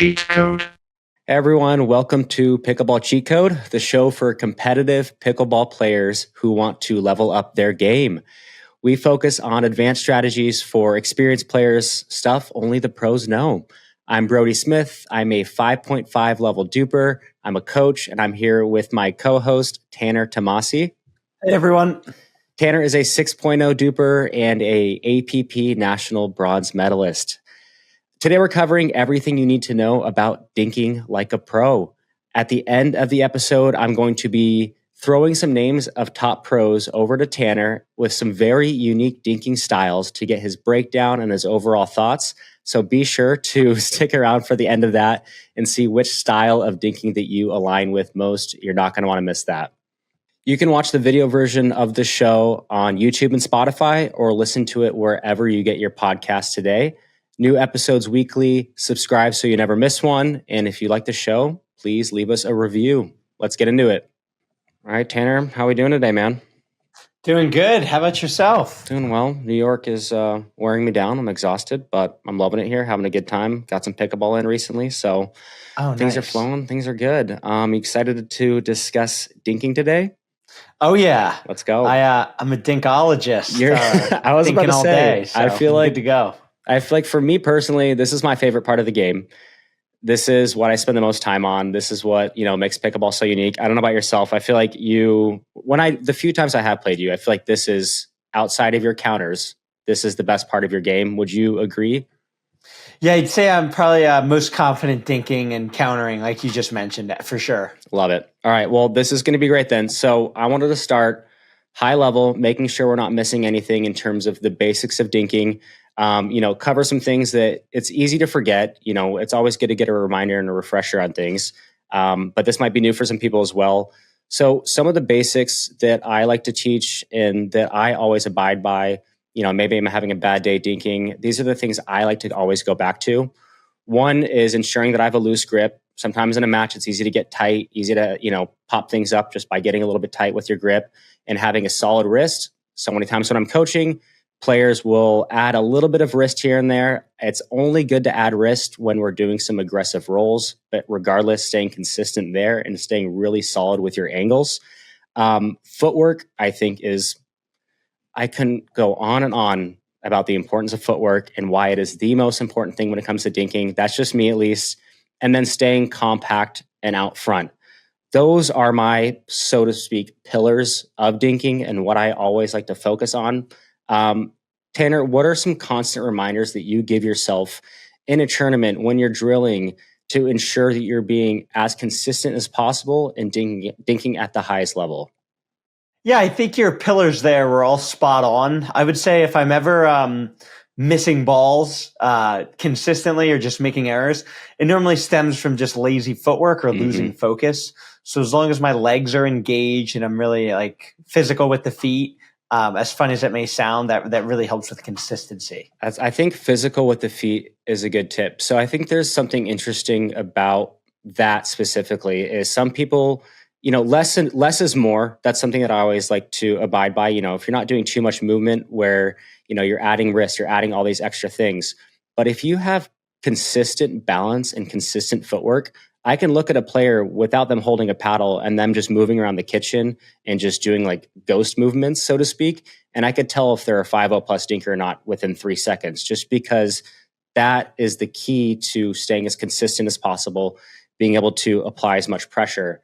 Cheat Code. Hey everyone, welcome to Pickleball Cheat Code, the show for competitive pickleball players who want to level up their game. We focus on advanced strategies for experienced players, stuff only the pros know. I'm Brodie Smith. I'm a 5.5 level duper. I'm a coach, and I'm here with my co-host, Tanner Tomasi. Hey everyone. Tanner is a 6.0 duper and a APP national bronze medalist. Today we're covering everything you need to know about dinking like a pro. At the end of the episode, I'm going to be throwing some names of top pros over to Tanner with some very unique dinking styles to get his breakdown and his overall thoughts. So be sure to stick around for the end of that and see which style of dinking that you align with most. You're not going to want to miss that. You can watch the video version of the show on YouTube and Spotify or listen to it wherever you get your podcast today. New episodes weekly. Subscribe so you never miss one. And if you like the show, please leave us a review. Let's get into it. All right, Tanner, how are we doing today, man? Doing good. How about yourself? Doing well. New York is wearing me down. I'm exhausted, but I'm loving it here, having a good time. Got some pickleball in recently, so things are flowing. Things are good. I'm excited to discuss dinking today. Oh, yeah. Let's go. I'm a dinkologist. I was about to all say, day, so I feel like good to go. I feel like for me personally, this is my favorite part of the game. This is what I spend the most time on. This is what, makes pickleball so unique. I don't know about yourself. I feel like the few times I have played you, I feel like this is outside of your counters. This is the best part of your game. Would you agree? Yeah, I'd say I'm probably most confident dinking and countering, like you just mentioned, for sure. Love it. All right. Well, this is going to be great then. So I wanted to start high level, making sure we're not missing anything in terms of the basics of dinking. Cover some things that it's easy to forget. It's always good to get a reminder and a refresher on things. But this might be new for some people as well. So some of the basics that I like to teach and that I always abide by, maybe I'm having a bad day dinking. These are the things I like to always go back to. One is ensuring that I have a loose grip. Sometimes in a match, it's easy to get tight, easy to, pop things up just by getting a little bit tight with your grip and having a solid wrist. So many times when I'm coaching, players will add a little bit of wrist here and there. It's only good to add wrist when we're doing some aggressive rolls, but regardless, staying consistent there and staying really solid with your angles. Footwork, I think, I can go on and on about the importance of footwork and why it is the most important thing when it comes to dinking. That's just me, at least. And then staying compact and out front. Those are my, so to speak, pillars of dinking and what I always like to focus on. Tanner, what are some constant reminders that you give yourself in a tournament when you're drilling to ensure that you're being as consistent as possible and dinking at the highest level? Yeah, I think your pillars there were all spot on. I would say if I'm ever missing balls consistently or just making errors, it normally stems from just lazy footwork or losing focus. So as long as my legs are engaged and I'm really physical with the feet, as fun as it may sound, that really helps with consistency. I think physical with the feet is a good tip. So I think there's something interesting about that specifically is some people, less is more. That's something that I always like to abide by. If you're not doing too much movement where, you're adding wrist, you're adding all these extra things. But if you have consistent balance and consistent footwork, I can look at a player without them holding a paddle and them just moving around the kitchen and just doing ghost movements, so to speak. And I could tell if they're a 5.0 plus dinker or not within 3 seconds, just because that is the key to staying as consistent as possible, being able to apply as much pressure.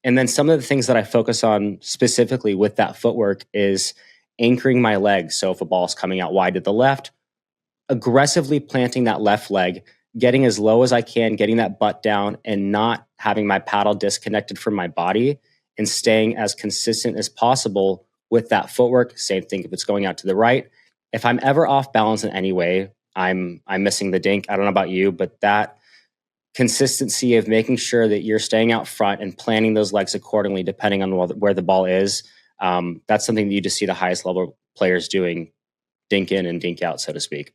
And then some of the things that I focus on specifically with that footwork is anchoring my legs. So if a ball is coming out wide to the left, aggressively planting that left leg, getting as low as I can, getting that butt down and not having my paddle disconnected from my body and staying as consistent as possible with that footwork. Same thing if it's going out to the right. If I'm ever off balance in any way, I'm missing the dink. I don't know about you, but that consistency of making sure that you're staying out front and planning those legs accordingly, depending on where the ball is, that's something that you just see the highest level players doing, dink in and dink out, so to speak.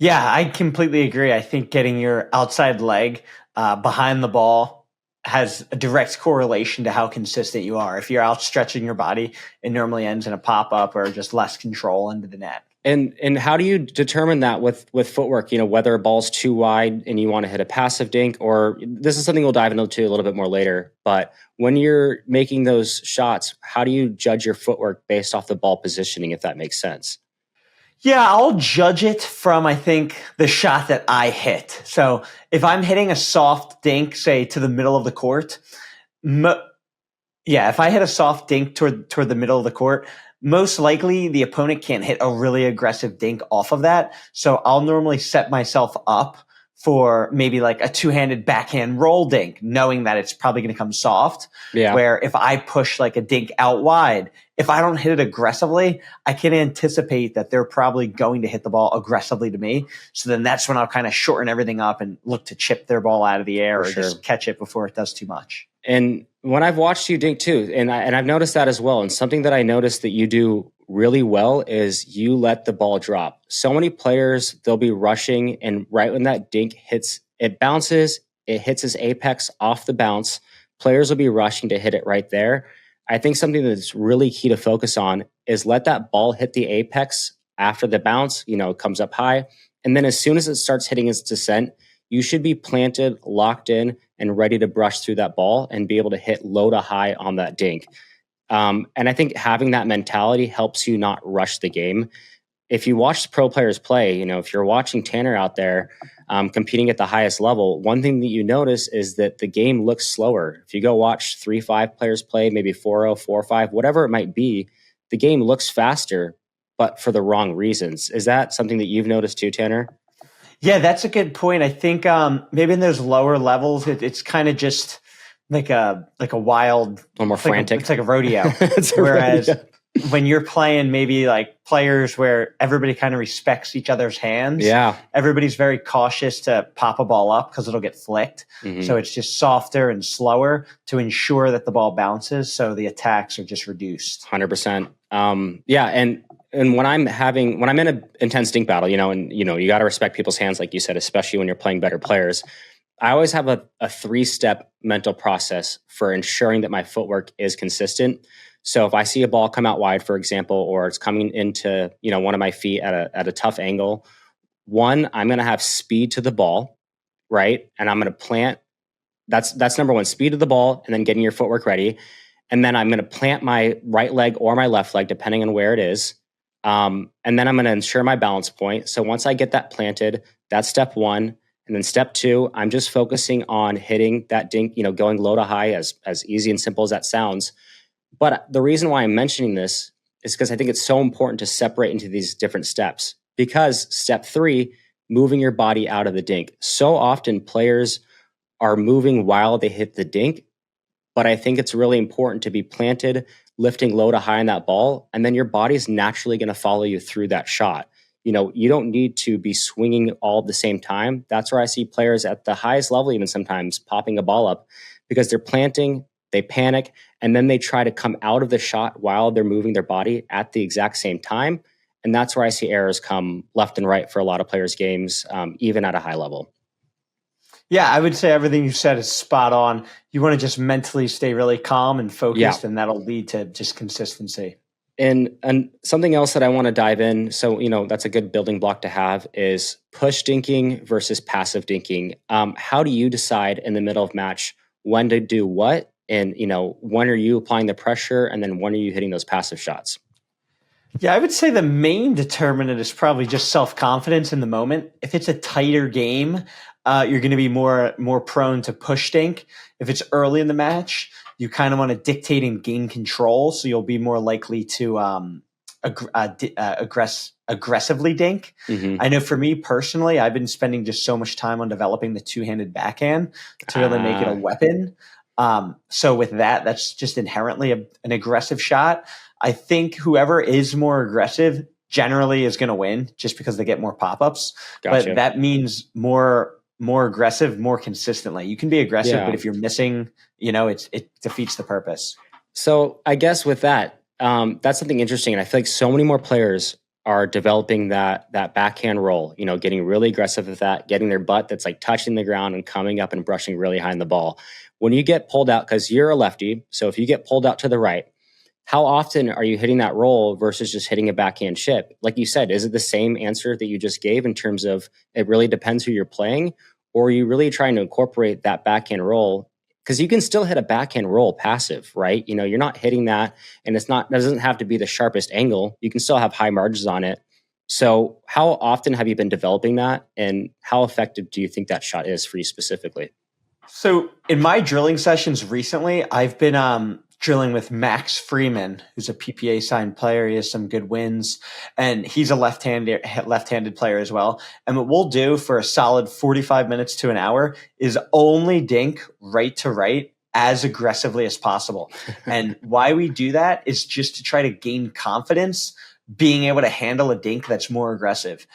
Yeah, I completely agree. I think getting your outside leg behind the ball has a direct correlation to how consistent you are. If you're outstretching your body, it normally ends in a pop-up or just less control into the net. And how do you determine that with footwork? Whether a ball's too wide and you want to hit a passive dink, or this is something we'll dive into a little bit more later. But when you're making those shots, how do you judge your footwork based off the ball positioning, if that makes sense? Yeah, I'll judge it from, I think, the shot that I hit. So if I'm hitting a soft dink, say to the middle of the court, if I hit a soft dink toward the middle of the court, most likely the opponent can't hit a really aggressive dink off of that. So I'll normally set myself up for maybe like a two-handed backhand roll dink, knowing that it's probably going to come soft. Yeah. Where if I push like a dink out wide, if I don't hit it aggressively, I can anticipate that they're probably going to hit the ball aggressively to me. So then that's when I'll kind of shorten everything up and look to chip their ball out of the air or just catch it before it does too much. And when I've watched you dink too, and I've noticed that as well, and something that I noticed that you do really well is you let the ball drop. So many players, they'll be rushing, and right when that dink hits, it bounces, it hits his apex off the bounce. Players will be rushing to hit it right there. I think something that's really key to focus on is let that ball hit the apex after the bounce, it comes up high. And then as soon as it starts hitting its descent, you should be planted, locked in, and ready to brush through that ball and be able to hit low to high on that dink. And I think having that mentality helps you not rush the game. If you watch pro players play, if you're watching Tanner out there competing at the highest level, one thing that you notice is that the game looks slower. If you go watch 3-5 players play, maybe 4-0, 4-5, whatever it might be, the game looks faster, but for the wrong reasons. Is that something that you've noticed too, Tanner? Yeah, that's a good point. I think maybe in those lower levels, it's kind of just like a wild, a more frantic. It's like a rodeo. Whereas when you're playing maybe like players where everybody kind of respects each other's hands, everybody's very cautious to pop a ball up because it'll get flicked. Mm-hmm. So it's just softer and slower to ensure that the ball bounces, so the attacks are just reduced. 100%. And when I'm in an intense dink battle, you got to respect people's hands, like you said, especially when you're playing better players. I always have a 3-step mental process for ensuring that my footwork is consistent. So if I see a ball come out wide, for example, or it's coming into, one of my feet at a tough angle, one, I'm going to have speed to the ball, right? And I'm going to plant. That's number one, speed to the ball, and then getting your footwork ready. And then I'm going to plant my right leg or my left leg, depending on where it is. And then I'm going to ensure my balance point. So once I get that planted, that's step one. And then step two, I'm just focusing on hitting that dink, going low to high, as easy and simple as that sounds. But the reason why I'm mentioning this is because I think it's so important to separate into these different steps. Because step three, moving your body out of the dink. So often players are moving while they hit the dink, but I think it's really important to be planted, lifting low to high on that ball, and then your body's naturally going to follow you through that shot. You don't need to be swinging all at the same time. That's where I see players at the highest level even sometimes popping a ball up because they're planting, they panic, and then they try to come out of the shot while they're moving their body at the exact same time. And that's where I see errors come left and right for a lot of players' games, even at a high level. Yeah, I would say everything you said is spot on. You want to just mentally stay really calm and focused, and that'll lead to just consistency. And something else that I want to dive in, so that's a good building block to have, is push dinking versus passive dinking. How do you decide in the middle of match when to do what, and when are you applying the pressure, and then when are you hitting those passive shots? Yeah, I would say the main determinant is probably just self-confidence in the moment. If it's a tighter game, you're going to be more prone to push dink. If it's early in the match, you kind of want to dictate and gain control, so you'll be more likely to aggressively dink. Mm-hmm. I know for me personally, I've been spending just so much time on developing the two-handed backhand to really make it a weapon. So with that's just inherently an aggressive shot. I think whoever is more aggressive generally is going to win just because they get more pop-ups. Gotcha. But that means more aggressive, more consistently. You can be aggressive, but if you're missing, it defeats the purpose. So I guess with that, that's something interesting. And I feel like so many more players are developing that backhand roll, getting really aggressive with that, getting their butt that's like touching the ground and coming up and brushing really high in the ball. When you get pulled out, because you're a lefty, so if you get pulled out to the right, how often are you hitting that roll versus just hitting a backhand chip? Like you said, is it the same answer that you just gave in terms of it really depends who you're playing? Or are you really trying to incorporate that backhand roll? Because you can still hit a backhand roll passive, right? You're not hitting that, and doesn't have to be the sharpest angle. You can still have high margins on it. So how often have you been developing that, and how effective do you think that shot is for you specifically? So in my drilling sessions recently, I've been drilling with Max Freeman, who's a PPA signed player. He has some good wins, and he's a left-handed player as well. And what we'll do for a solid 45 minutes to an hour is only dink right to right as aggressively as possible. And why we do that is just to try to gain confidence being able to handle a dink that's more aggressive.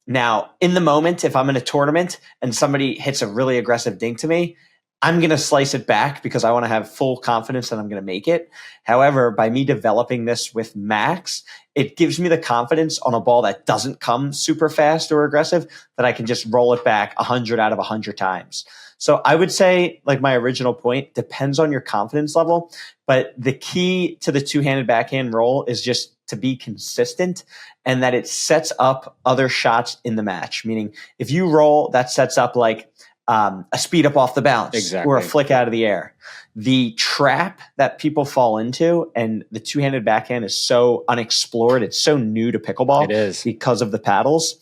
Now, in the moment, if I'm in a tournament and somebody hits a really aggressive dink to me, I'm going to slice it back because I want to have full confidence that I'm going to make it. However, by me developing this with Max, it gives me the confidence on a ball that doesn't come super fast or aggressive that I can just roll it back 100 out of 100 times. So I would say, like my original point, depends on your confidence level. But the key to the two-handed backhand roll is just to be consistent and that it sets up other shots in the match. Meaning if you roll, that sets up like a speed up off the bounce or a flick out of the air. The trap that people fall into, and the two-handed backhand is so unexplored. It's so new to pickleball. It is. Because of the paddles.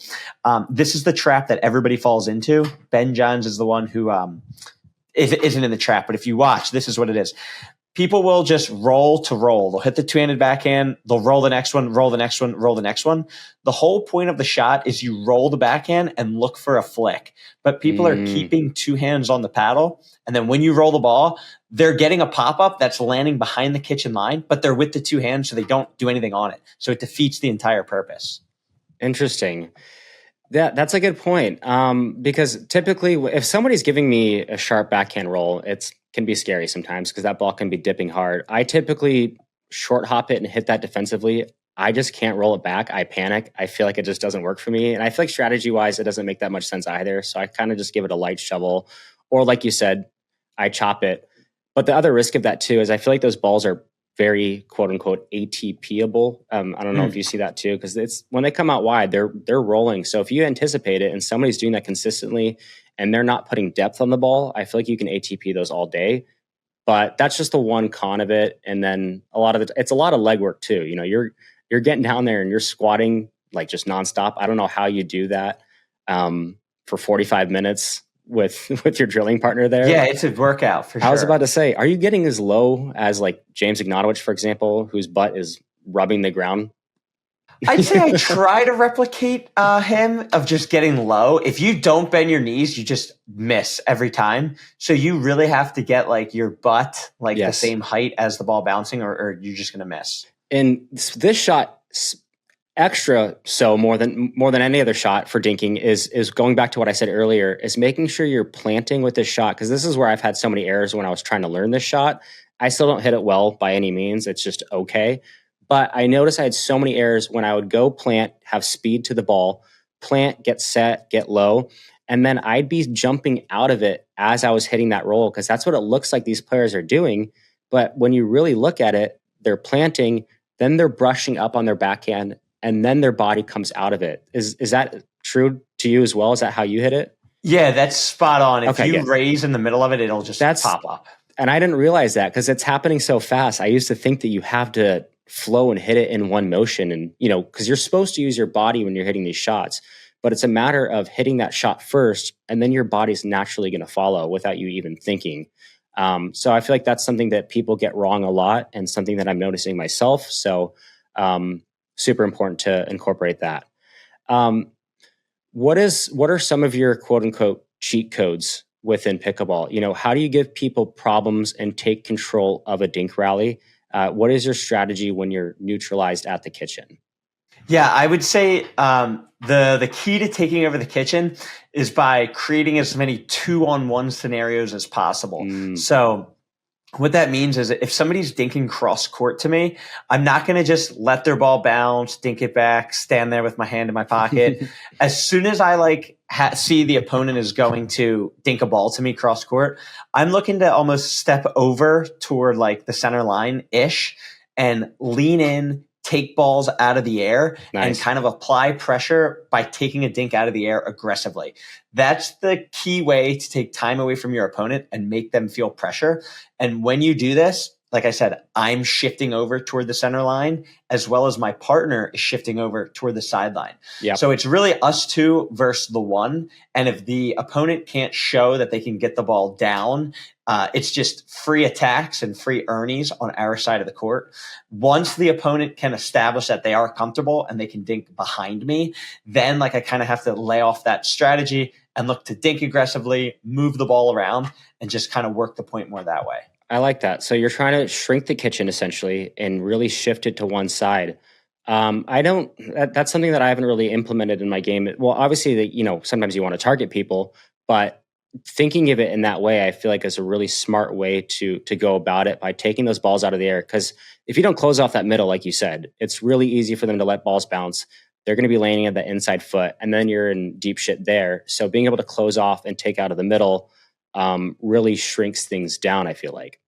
This is the trap that everybody falls into. Ben Johns is the one who isn't in the trap. But if you watch, this is what it is. People will just roll to roll. They'll hit the two-handed backhand. They'll roll the next one, roll the next one, roll the next one. The whole point of the shot is you roll the backhand and look for a flick. But people are keeping two hands on the paddle. And then when you roll the ball, they're getting a pop-up that's landing behind the kitchen line, but they're with the two hands, so they don't do anything on it. So it defeats the entire purpose. Interesting. That's a good point. Because typically, if somebody's giving me a sharp backhand roll, it can be scary sometimes because that ball can be dipping hard. I typically short hop it and hit that defensively. I just can't roll it back. I panic. I feel like it just doesn't work for me. And I feel like strategy-wise, it doesn't make that much sense either. So I kind of just give it a light shovel. Or like you said, I chop it. But the other risk of that too is I feel like those balls are very quote unquote ATPable. I don't know if you see that too, because it's when they come out wide, they're rolling. So if you anticipate it and somebody's doing that consistently and they're not putting depth on the ball, I feel like you can ATP those all day. But that's just the one con of it. And then it's a lot of legwork too. You're getting down there and you're squatting like just nonstop. I don't know how you do that for 45 minutes with your drilling partner there. Yeah, it's a workout for sure. I was about to say, are you getting as low as like James Ignatowicz, for example, whose butt is rubbing the ground? I'd say I try to replicate him of just getting low. If you don't bend your knees, you just miss every time. So you really have to get like your butt like the same height as the ball bouncing, or you're just going to miss. And this shot extra so more than any other shot for dinking is going back to what I said earlier, is making sure you're planting with this shot, because this is where I've had so many errors when I was trying to learn this shot. I still don't hit it well by any means. It's just okay. But I noticed I had so many errors when I would go plant, have speed to the ball, plant, get set, get low, and then I'd be jumping out of it as I was hitting that roll, because that's what it looks like these players are doing. But when you really look at it, they're planting, then they're brushing up on their backhand, and then their body comes out of it. Is that true to you as well? Is that how you hit it? Yeah, that's spot on. If you raise in the middle of it, it'll just pop up. And I didn't realize that because it's happening so fast. I used to think that you have to flow and hit it in one motion. And, because you're supposed to use your body when you're hitting these shots. But it's a matter of hitting that shot first, and then your body's naturally going to follow without you even thinking. So I feel like that's something that people get wrong a lot, and something that I'm noticing myself. So super important to incorporate that. What are some of your quote unquote cheat codes within pickleball? How do you give people problems and take control of a dink rally? What is your strategy when you're neutralized at the kitchen? Yeah, I would say the key to taking over the kitchen is by creating as many 2-on-1 scenarios as possible. So what that means is if somebody's dinking cross court to me, I'm not going to just let their ball bounce, dink it back, stand there with my hand in my pocket. As soon as I see the opponent is going to dink a ball to me cross court, I'm looking to almost step over toward like the center line ish and lean in, take balls out of the air, and kind of apply pressure by taking a dink out of the air aggressively. That's the key way to take time away from your opponent and make them feel pressure. And when you do this, like I said, I'm shifting over toward the center line, as well as my partner is shifting over toward the sideline. Yep. So it's really us two versus the one. And if the opponent can't show that they can get the ball down, it's just free attacks and free earnies on our side of the court. Once the opponent can establish that they are comfortable and they can dink behind me, then I kind of have to lay off that strategy and look to dink aggressively, move the ball around, and just kind of work the point more that way. I like that. So you're trying to shrink the kitchen essentially and really shift it to one side. That's something that I haven't really implemented in my game. Well, obviously, sometimes you want to target people, but thinking of it in that way, I feel like is a really smart way to go about it by taking those balls out of the air. Because if you don't close off that middle, like you said, it's really easy for them to let balls bounce. They're going to be landing at the inside foot, and then you're in deep shit there. So being able to close off and take out of the middle really shrinks things down, I feel like.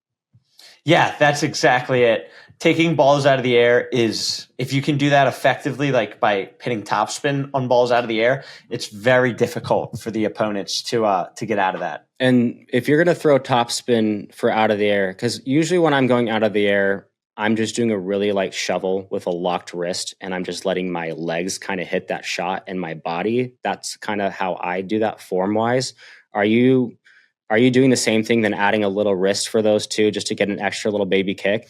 Yeah, that's exactly it. Taking balls out of the air is, if you can do that effectively, like by hitting topspin on balls out of the air, it's very difficult for the opponents to get out of that. And if you're going to throw topspin for out of the air, because usually when I'm going out of the air, I'm just doing a really light shovel with a locked wrist, and I'm just letting my legs kind of hit that shot and my body. That's kind of how I do that form-wise. Are you doing the same thing, then adding a little wrist for those two just to get an extra little baby kick?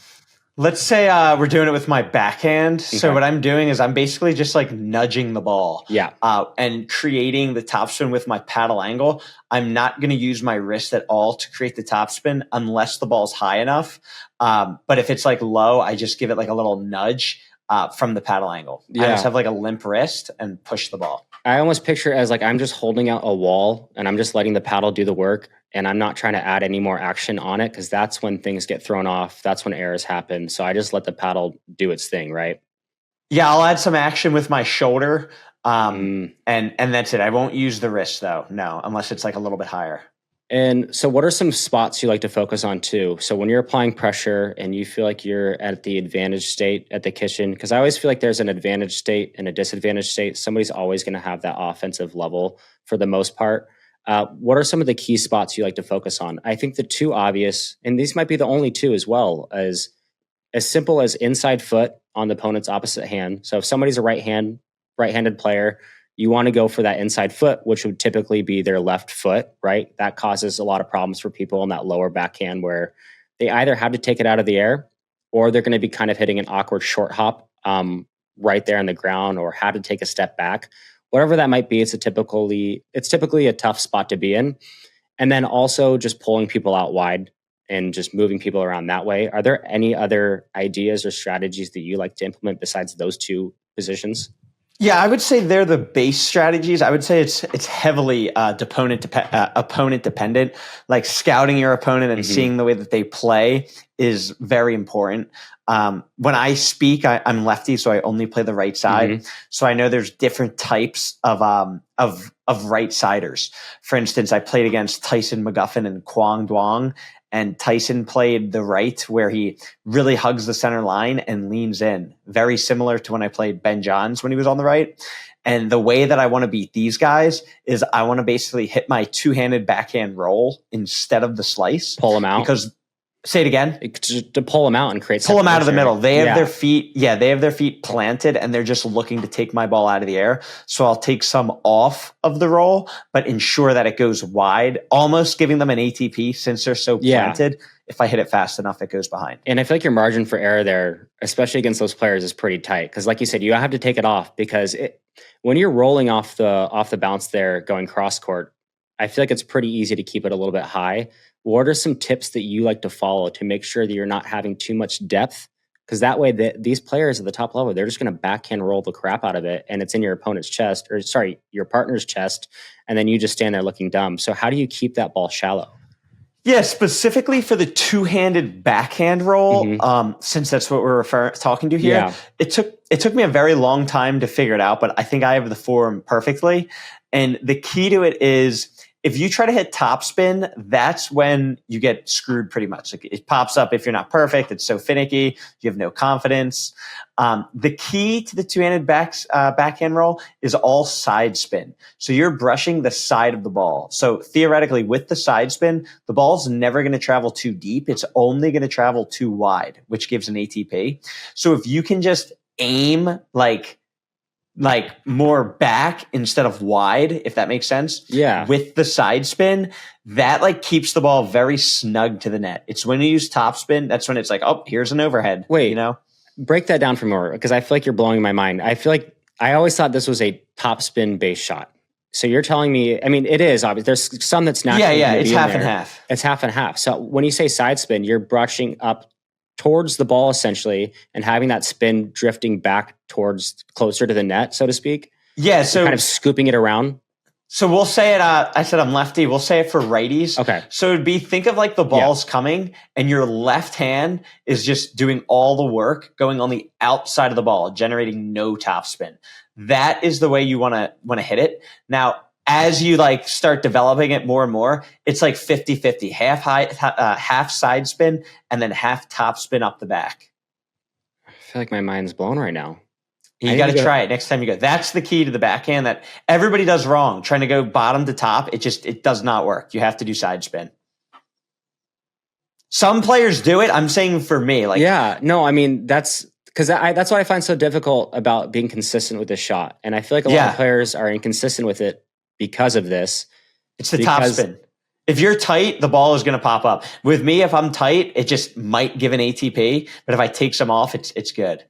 Let's say we're doing it with my backhand. Okay. So what I'm doing is I'm basically just nudging the ball. Yeah. And creating the topspin with my paddle angle. I'm not going to use my wrist at all to create the topspin unless the ball's high enough. But if it's low, I just give it a little nudge from the paddle angle. Yeah. I just have a limp wrist and push the ball. I almost picture it as I'm just holding out a wall and I'm just letting the paddle do the work, and I'm not trying to add any more action on it, because that's when things get thrown off. That's when errors happen. So I just let the paddle do its thing, right? Yeah, I'll add some action with my shoulder, and that's it. I won't use the wrist though. No, unless it's a little bit higher. And so what are some spots you like to focus on too? So when you're applying pressure and you feel like you're at the advantage state at the kitchen, because I always feel like there's an advantage state and a disadvantage state. Somebody's always going to have that offensive level for the most part. What are some of the key spots you like to focus on? I think the two obvious, and these might be the only two as well, as simple as inside foot on the opponent's opposite hand. So if somebody's a right-handed player, you want to go for that inside foot, which would typically be their left foot, right? That causes a lot of problems for people in that lower backhand, where they either have to take it out of the air, or they're going to be kind of hitting an awkward short hop right there on the ground, or have to take a step back. Whatever that might be, it's typically a tough spot to be in. And then also just pulling people out wide and just moving people around that way. Are there any other ideas or strategies that you like to implement besides those two positions? Yeah, I would say they're the base strategies. I would say it's heavily opponent dependent. Scouting your opponent and seeing the way that they play is very important. When I speak, I'm lefty, so I only play the right side. So I know there's different types of right siders. For instance, I played against Tyson McGuffin and Kwang Duong. And Tyson played the right, where he really hugs the center line and leans in. Very similar to when I played Ben Johns when he was on the right. And the way that I want to beat these guys is I want to basically hit my two-handed backhand roll instead of the slice. Pull them out. Because, say it again. To pull them out and create. Pull them out of the middle. They have their feet. Yeah, they have their feet planted, and they're just looking to take my ball out of the air. So I'll take some off of the roll, but ensure that it goes wide, almost giving them an ATP since they're so planted. If I hit it fast enough, it goes behind. And I feel like your margin for error there, especially against those players, is pretty tight. Because, like you said, you have to take it off, because when you're rolling off the bounce there, going cross court, I feel like it's pretty easy to keep it a little bit high. What are some tips that you like to follow to make sure that you're not having too much depth? Because that way, these players at the top level, they're just going to backhand roll the crap out of it, and it's in your opponent's chest, your partner's chest, and then you just stand there looking dumb. So how do you keep that ball shallow? Yeah, specifically for the two-handed backhand roll, since that's what we're talking to here, it took me a very long time to figure it out, but I think I have the form perfectly. And the key to it is, if you try to hit topspin, that's when you get screwed pretty much. Like it pops up if you're not perfect. It's so finicky. You have no confidence. The key to the two-handed backhand roll is all side spin. So you're brushing the side of the ball. So theoretically, with the side spin, the ball's never going to travel too deep. It's only going to travel too wide, which gives an ATP. So if you can just aim like more back instead of wide, if that makes sense. Yeah. With the side spin, that like keeps the ball very snug to the net. It's when you use top spin, that's when it's like, oh, here's an overhead. Wait, you know? Break that down for more, because I feel like you're blowing my mind. I feel like I always thought this was a top spin base shot. So you're telling me, I mean, it is obvious. There's some that's naturally. Yeah, it's half and half. It's half and half. So when you say side spin, you're brushing up towards the ball essentially and having that spin drifting back towards closer to the net, so to speak. Yeah. So kind of scooping it around. So we'll say it, I said I'm lefty. We'll say it for righties. Okay. So it'd be, think of like the ball's coming and your left hand is just doing all the work going on the outside of the ball, generating no topspin. That is the way you want to hit it. Now, as you like start developing it more and more, it's like 50-50, half side spin and then half top spin up the back. I feel like my mind's blown right now. You got to try it next time you go. That's the key to the backhand that everybody does wrong. Trying to go bottom to top, it does not work. You have to do side spin. Some players do it. I'm saying for me, like, yeah, no, I mean, that's what I find so difficult about being consistent with this shot. And I feel like a lot of players are inconsistent with it because of this. It's the top spin. If you're tight, the ball is going to pop up. With me, if I'm tight, it just might give an ATP. But if I take some off, it's good.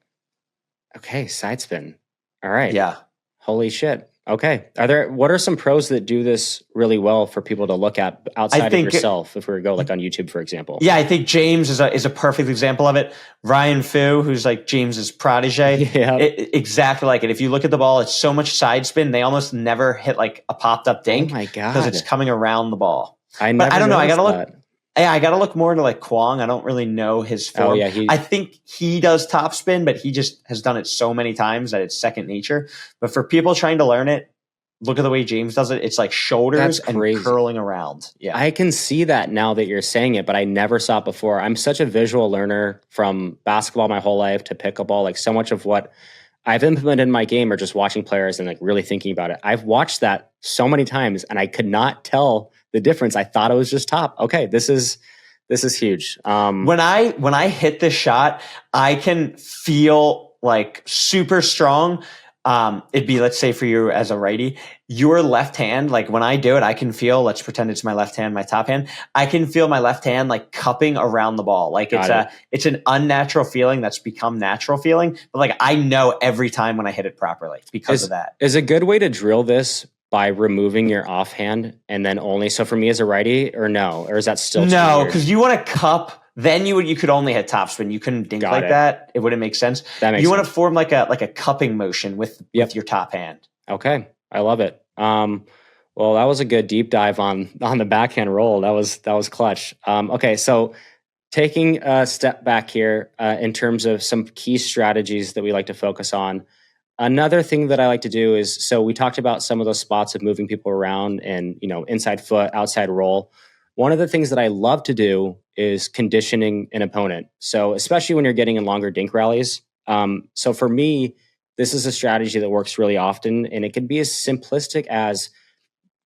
Okay, side spin. All right. Yeah. Holy shit. Okay. What are some pros that do this really well for people to look at outside of yourself? If we go like on YouTube, for example. Yeah, I think James is a perfect example of it. Ryan Fu, who's like James's protege. Yeah. Exactly like it. If you look at the ball, it's so much side spin. They almost never hit like a popped up dink. Oh my God. Because it's coming around the ball. I don't know. I got to look. Yeah, I got to look more into like Kwong. I don't really know his form. Oh, yeah, I think he does top spin, but he just has done it so many times that it's second nature. But for people trying to learn it, look at the way James does it. It's like shoulders and curling around. Yeah, I can see that now that you're saying it, but I never saw it before. I'm such a visual learner from basketball my whole life to pickleball. Like so much of what I've implemented in my game are just watching players and like really thinking about it. I've watched that so many times and I could not tell the difference. I thought it was just top. Okay, this is huge. When I hit this shot, I can feel like super strong. It'd be, let's say for you as a righty, your left hand, like when I do it, I can feel, let's pretend it's my left hand, my top hand. I can feel my left hand like cupping around the ball. Like it's an unnatural feeling that's become natural feeling. But like, I know every time when I hit it properly because of that. Is a good way to drill this by removing your offhand and then only, so for me as a righty or no, or is that still no, because you want to cup, then you could only hit topspin. You couldn't dink that. It wouldn't make sense. You want to form like a cupping motion with your top hand. Okay. I love it. Well, that was a good deep dive on the backhand roll. That was clutch. Okay. So taking a step back here in terms of some key strategies that we like to focus on. Another thing that I like to do is, so we talked about some of those spots of moving people around and, inside foot, outside roll. One of the things that I love to do is conditioning an opponent. So especially when you're getting in longer dink rallies. So for me, this is a strategy that works really often, and it can be as simplistic as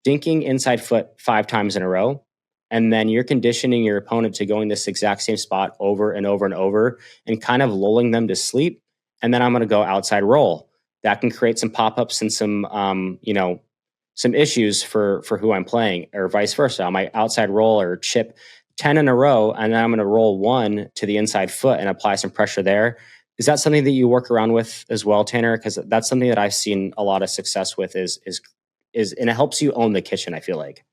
dinking inside foot 5 times in a row. And then you're conditioning your opponent to going this exact same spot over and over and over and kind of lulling them to sleep. And then I'm going to go outside roll. That can create some pop-ups and some, some issues for who I'm playing, or vice versa. I might outside roll or chip 10 in a row, and then I'm going to roll 1 to the inside foot and apply some pressure there. Is that something that you work around with as well, Tanner? Because that's something that I've seen a lot of success with is and it helps you own the kitchen, I feel like.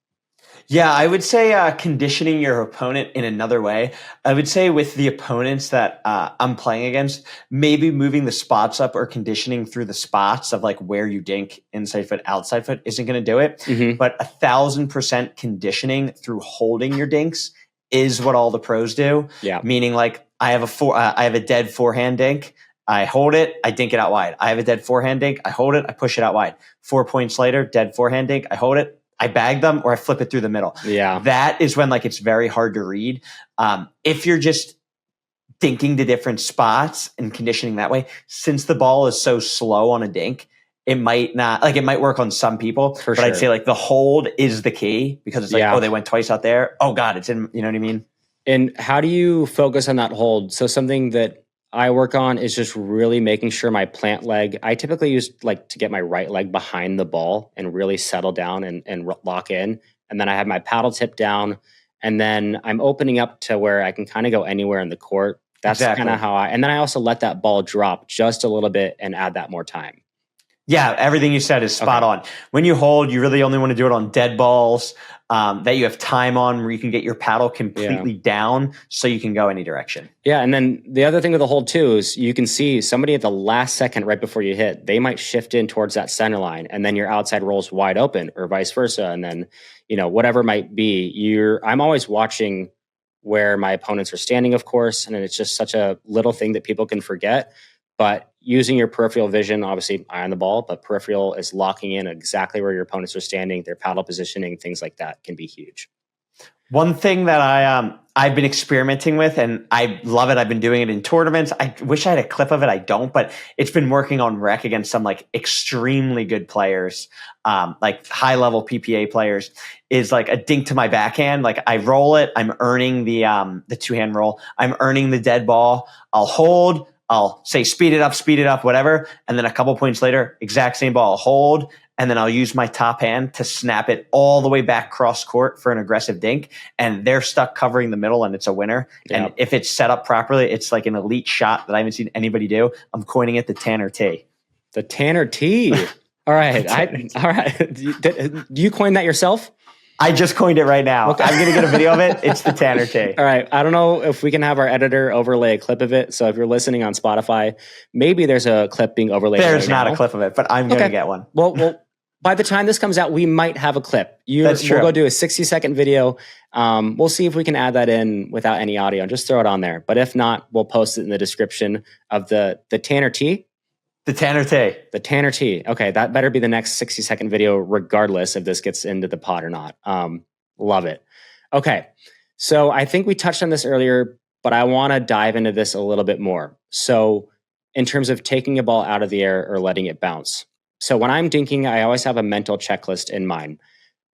Yeah, I would say conditioning your opponent in another way. I would say with the opponents that I'm playing against, maybe moving the spots up or conditioning through the spots of like where you dink inside foot, outside foot isn't going to do it. Mm-hmm. But 1,000% conditioning through holding your dinks is what all the pros do. Yeah, meaning like I have a dead forehand dink. I hold it, I dink it out wide. I have a dead forehand dink. I hold it, I push it out wide. 4 points later, dead forehand dink. I hold it, I bag them or I flip it through the middle. Yeah. That is when like it's very hard to read. If you're just dinking to different spots and conditioning that way, since the ball is so slow on a dink, it might not, like it might work on some people, but I'd say like the hold is the key, because it's like, oh, they went twice out there. Oh God, it's in, you know what I mean? And how do you focus on that hold? So something that I work on is just really making sure my plant leg, I typically use like to get my right leg behind the ball and really settle down and lock in. And then I have my paddle tip down, and then I'm opening up to where I can kind of go anywhere in the court. That's kind of how and then I also let that ball drop just a little bit and add that more time. Yeah, everything you said is spot on. When you hold, you really only want to do it on dead balls that you have time on, where you can get your paddle completely down so you can go any direction. Yeah, and then the other thing with the hold too is you can see somebody at the last second right before you hit, they might shift in towards that center line, and then your outside roll's wide open, or vice versa. And then, whatever it might be, I'm always watching where my opponents are standing, of course, and it's just such a little thing that people can forget. But using your peripheral vision, obviously eye on the ball, but peripheral is locking in exactly where your opponents are standing, their paddle positioning, things like that can be huge. One thing that I've been experimenting with, and I love it. I've been doing it in tournaments. I wish I had a clip of it. I don't, but it's been working on rec against some like extremely good players, like high level PPA players, is like a dink to my backhand. Like I roll it. I'm earning the two-hand roll. I'm earning the dead ball. I'll hold. I'll say speed it up, whatever. And then a couple points later, exact same ball, I'll hold. And then I'll use my top hand to snap it all the way back cross court for an aggressive dink. And they're stuck covering the middle, and it's a winner. Yep. And if it's set up properly, it's like an elite shot that I haven't seen anybody do. I'm coining it the Tanner T. The Tanner T. All right. All right. Do you coin that yourself? I just coined it right now. Okay. I'm going to get a video of it. It's the Tanner T. All right. I don't know if we can have our editor overlay a clip of it. So if you're listening on Spotify, maybe there's a clip being overlaid. There's not a clip of it, but I'm going to get one. Well, by the time this comes out, we might have a clip. That's true. We'll go do a 60-second video. We'll see if we can add that in without any audio and just throw it on there. But if not, we'll post it in the description of the Tanner T. The Tanner T. The Tanner T. Okay, that better be the next 60-second video, regardless if this gets into the pod or not. Love it. Okay, so I think we touched on this earlier, but I want to dive into this a little bit more. So in terms of taking a ball out of the air or letting it bounce. So when I'm dinking, I always have a mental checklist in mind.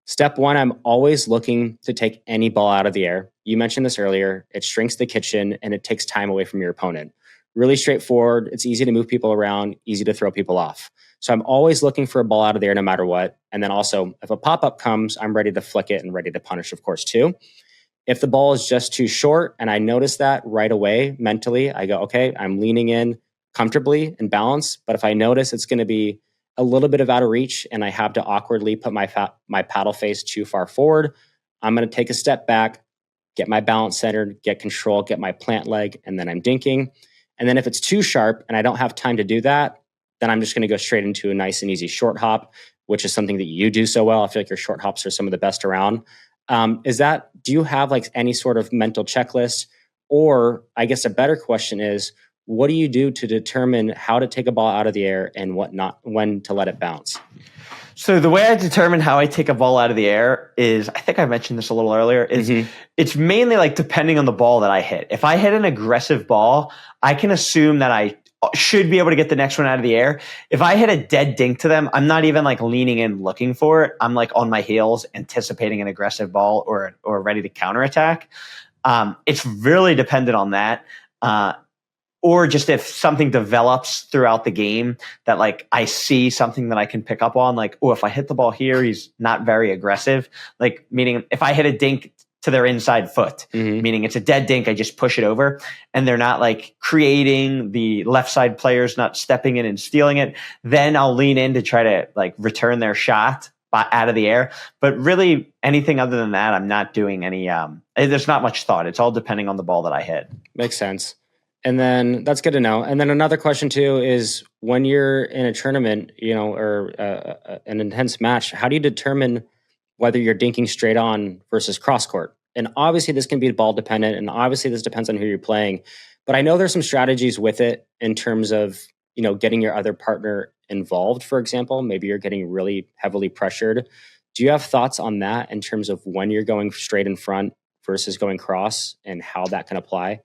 Step one, I'm always looking to take any ball out of the air. You mentioned this earlier. It shrinks the kitchen and it takes time away from your opponent. Really straightforward. It's easy to move people around, easy to throw people off. So I'm always looking for a ball out of the air no matter what. And then also, if a pop-up comes, I'm ready to flick it and ready to punish, of course, too. If the ball is just too short and I notice that right away mentally, I go, okay, I'm leaning in comfortably and balanced. But if I notice it's going to be a little bit of out of reach and I have to awkwardly put my paddle face too far forward, I'm going to take a step back, get my balance centered, get control, get my plant leg, and then I'm dinking. And then if it's too sharp and I don't have time to do that, then I'm just going to go straight into a nice and easy short hop, which is something that you do so well. I feel like your short hops are some of the best around. Do you have like any sort of mental checklist? Or I guess a better question is, what do you do to determine how to take a ball out of the air and when to let it bounce? So the way I determine how I take a ball out of the air is, I think I mentioned this a little earlier, is it's mainly like depending on the ball that I hit. If I hit an aggressive ball, I can assume that I should be able to get the next one out of the air. If I hit a dead dink to them, I'm not even like leaning in looking for it. I'm like on my heels anticipating an aggressive ball or ready to counterattack. It's really dependent on that. Or just if something develops throughout the game that like I see something that I can pick up on, like, oh, if I hit the ball here, he's not very aggressive. Like, meaning if I hit a dink to their inside foot, meaning it's a dead dink, I just push it over and they're not like creating, the left side players not stepping in and stealing it, then I'll lean in to try to like return their shot out of the air. But really anything other than that, I'm not doing any, there's not much thought. It's all depending on the ball that I hit. Makes sense. And then that's good to know. And then another question too is when you're in a tournament, or an intense match, how do you determine whether you're dinking straight on versus cross court? And obviously this can be ball dependent, and obviously this depends on who you're playing. But I know there's some strategies with it in terms of, getting your other partner involved. For example, maybe you're getting really heavily pressured. Do you have thoughts on that in terms of when you're going straight in front versus going cross and how that can apply?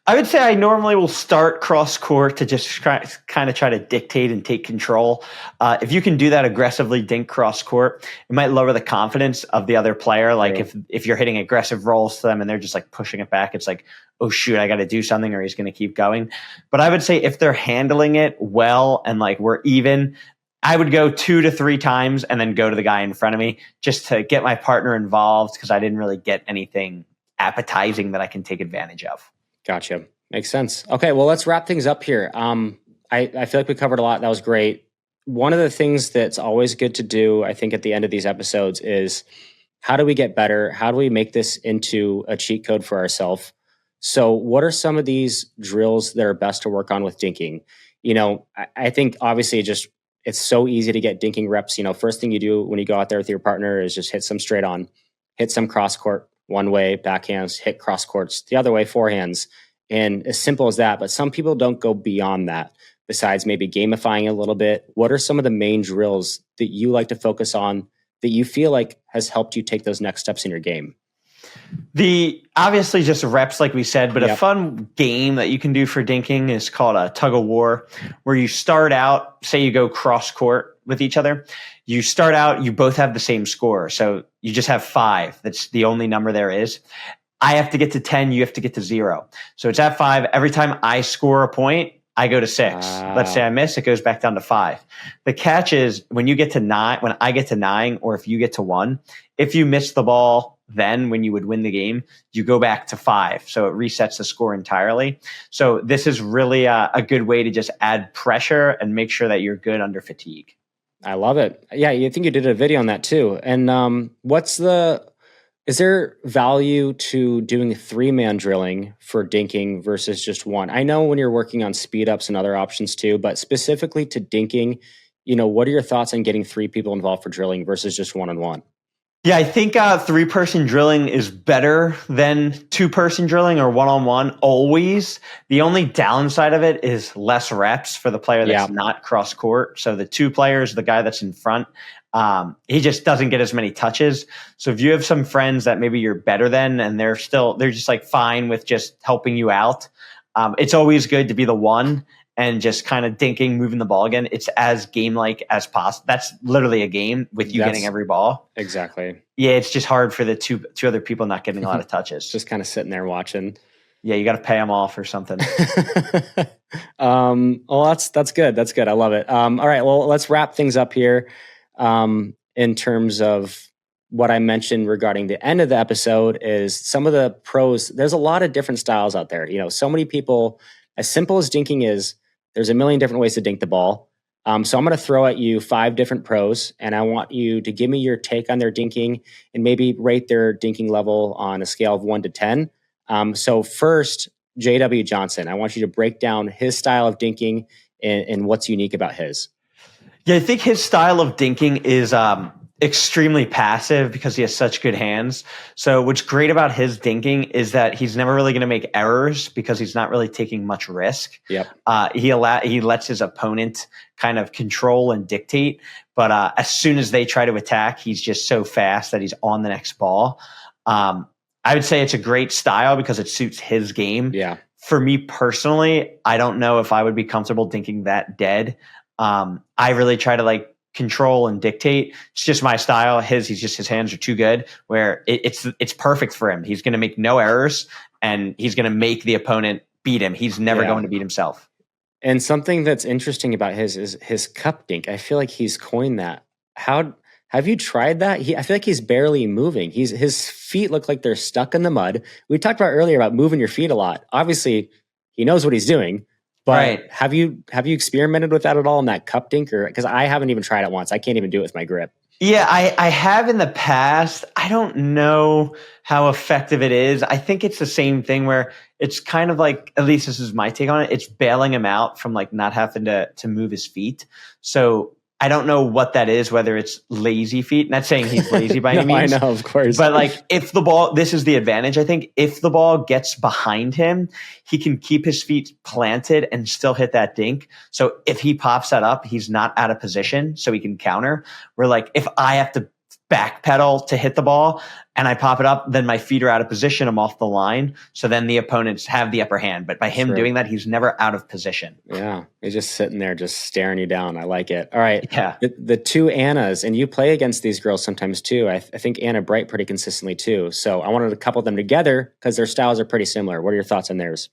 I would say I normally will start cross court to just kind of try to dictate and take control. If you can do that aggressively, dink cross court, it might lower the confidence of the other player. Like if you're hitting aggressive rolls to them and they're just like pushing it back, it's like, oh shoot, I got to do something or he's going to keep going. But I would say if they're handling it well and like we're even, I would go 2 to 3 times and then go to the guy in front of me just to get my partner involved because I didn't really get anything appetizing that I can take advantage of. Gotcha. Makes sense. Okay, well, let's wrap things up here. I feel like we covered a lot. That was great. One of the things that's always good to do, I think, at the end of these episodes is how do we get better? How do we make this into a cheat code for ourselves? So what are some of these drills that are best to work on with dinking? I think obviously it's so easy to get dinking reps. First thing you do when you go out there with your partner is just hit some straight on, hit some cross court, one way, backhands, hit cross courts, the other way, forehands. And as simple as that. But some people don't go beyond that, besides maybe gamifying a little bit. What are some of the main drills that you like to focus on that you feel like has helped you take those next steps in your game? Obviously just reps, like we said, but a fun game that you can do for dinking is called a Tugofwar, where you start out, say you go cross court with each other. You start out, you both have the same score. So you just have 5. That's the only number there is. I have to get to 10. You have to get to 0. So it's at 5. Every time I score a point, I go to 6. Let's say I miss, it goes back down to 5. The catch is when you get to 9, when I get to 9, or if you get to 1, if you miss the ball, then when you would win the game, you go back to 5. So it resets the score entirely. So this is really a good way to just add pressure and make sure that you're good under fatigue. I love it. Yeah, I think you did a video on that too. And is there value to doing 3-man drilling for dinking versus just 1? I know when you're working on speed ups and other options too, but specifically to dinking, what are your thoughts on getting 3 people involved for drilling versus just 1-on-1? Yeah, I think 3-person drilling is better than 2-person drilling or 1-on-1 always. The only downside of it is less reps for the player that's not cross court. So the 2 players, the guy that's in front, he just doesn't get as many touches. So if you have some friends that maybe you're better than and they're just like fine with just helping you out, it's always good to be the one and just kind of dinking, moving the ball again. It's as game-like as possible. That's literally a game with you getting every ball. Exactly. Yeah, it's just hard for the two other people not getting a lot of touches. Just kind of sitting there watching. Yeah, you got to pay them off or something. Well, that's good. That's good. I love it. All right, well, let's wrap things up here in terms of what I mentioned regarding the end of the episode is some of the pros. There's a lot of different styles out there. So many people, as simple as dinking is, there's a million different ways to dink the ball. So I'm going to throw at you 5 different pros, and I want you to give me your take on their dinking and maybe rate their dinking level on a scale of 1 to 10. So first, J.W. Johnson, I want you to break down his style of dinking and what's unique about his. Yeah, I think his style of dinking is extremely passive because he has such good hands. So what's great about his dinking is that he's never really going to make errors because he's not really taking much risk. Yep. He lets his opponent kind of control and dictate. But as soon as they try to attack, he's just so fast that he's on the next ball. I would say it's a great style because it suits his game. Yeah. For me personally, I don't know if I would be comfortable dinking that dead. I really try to control and dictate. It's just my style. His hands are too good where it's perfect for him. He's going to make no errors and he's going to make the opponent beat him. He's never going to beat himself. And something that's interesting about his is his cup dink. I feel like he's coined that. How have you tried that? I feel like he's barely moving. His feet look like they're stuck in the mud. We talked about earlier about moving your feet a lot. Obviously, he knows what he's doing. But have you experimented with that at all in that cup dink? Because I haven't even tried it once. I can't even do it with my grip. Yeah, I have in the past. I don't know how effective it is. I think it's the same thing where it's kind of like, at least this is my take on it, it's bailing him out from not having to move his feet. So I don't know what that is, whether it's lazy feet. Not saying he's lazy by any means. I know, of course. But if the ball, this is the advantage, I think. If the ball gets behind him, he can keep his feet planted and still hit that dink. So if he pops that up, he's not out of position, so he can counter. Where if I have to back pedal to hit the ball and I pop it up, then my feet are out of position. I'm off the line. So then the opponents have the upper hand. But by him doing that, he's never out of position. Yeah. He's just sitting there, just staring you down. I like it. All right. Yeah. The two Annas, and you play against these girls sometimes too. I think Anna Bright pretty consistently too. So I wanted to couple them together because their styles are pretty similar. What are your thoughts on theirs?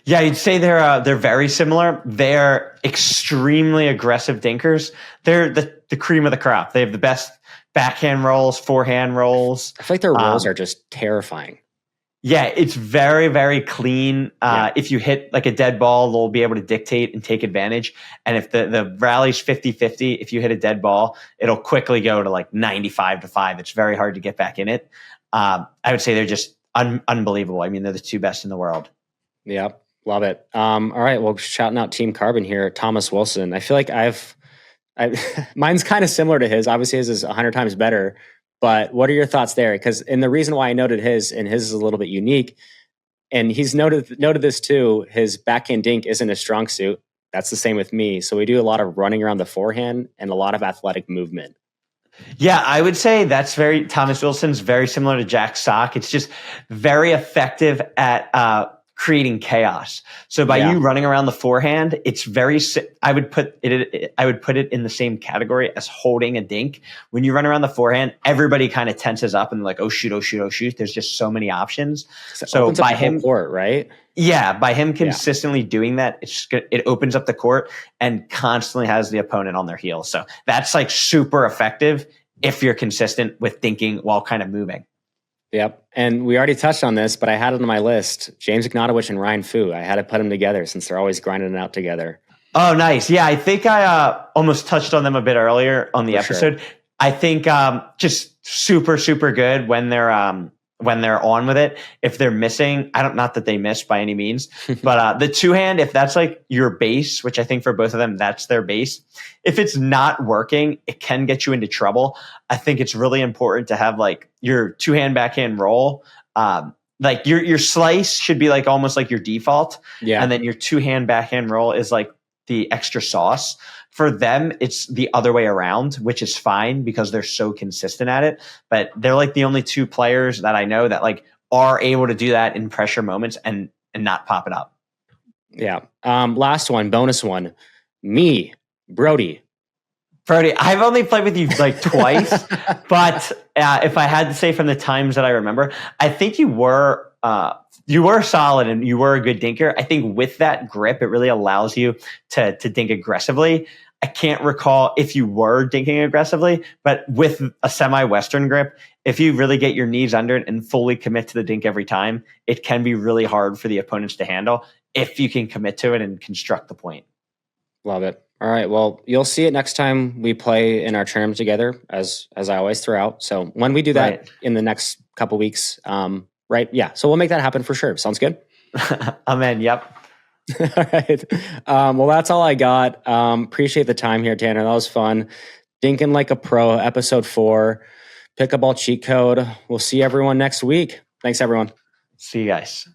Yeah, you'd say they're very similar. They're extremely aggressive dinkers. They're the cream of the crop. They have the best backhand rolls, forehand rolls. I feel like their rolls are just terrifying. Yeah, it's very, very clean. If you hit like a dead ball, they'll be able to dictate and take advantage. And if the rally's 50-50, if you hit a dead ball, it'll quickly go to like 95-5. It's very hard to get back in it. I would say they're just unbelievable. I mean, they're the two best in the world. Yep. Love it. All right. Well, shouting out Team Carbon here, Thomas Wilson. I feel like mine's kind of similar to his. Obviously, his is 100 times better. But what are your thoughts there? And the reason why I noted his, and his is a little bit unique, and he's noted this too, his backhand dink isn't a strong suit. That's the same with me. So we do a lot of running around the forehand and a lot of athletic movement. Yeah, I would say Thomas Wilson's very similar to Jack Sock. It's just very effective at creating chaos. So by you running around the forehand, it's I would put it in the same category as holding a dink. When you run around the forehand, everybody kind of tenses up and like, oh shoot, oh shoot, oh shoot. There's just so many options. So by him, court, right? Yeah, by him consistently doing that, it opens up the court and constantly has the opponent on their heels. So that's like super effective if you're consistent with dinking while kind of moving. Yep. And we already touched on this, but I had it on my list. James Ignatowicz and Ryan Fu. I had to put them together since they're always grinding it out together. Oh, nice. Yeah, I think I almost touched on them a bit earlier on the episode. Sure. I think just super, super good when they're on with it. If they're missing, not that they miss by any means, but the two hand, if that's like your base, which I think for both of them, that's their base. If it's not working, it can get you into trouble. I think it's really important to have like your two hand backhand roll. Like your slice should be like almost like your default. Yeah. And then your two hand backhand roll is like the extra sauce. For them, it's the other way around, which is fine because they're so consistent at it. But they're like the only two players that I know that like are able to do that in pressure moments and not pop it up. Yeah. Last one, bonus one. Me, Brodie. I've only played with you like twice, but if I had to say from the times that I remember, I think you were solid and you were a good dinker. I think with that grip, it really allows you to dink aggressively. I can't recall if you were dinking aggressively, but with a semi-Western grip, if you really get your knees under it and fully commit to the dink every time, it can be really hard for the opponents to handle if you can commit to it and construct the point. Love it. All right. Well, you'll see it next time we play in our tournament together, as I always throw out. So when we do that in the next couple weeks, right? Yeah. So we'll make that happen for sure. Sounds good? Amen. Yep. All right. Well, that's all I got. Appreciate the time here, Tanner. That was fun. Dinking Like a Pro, episode 4, Pickleball Cheat Code. We'll see everyone next week. Thanks, everyone. See you guys.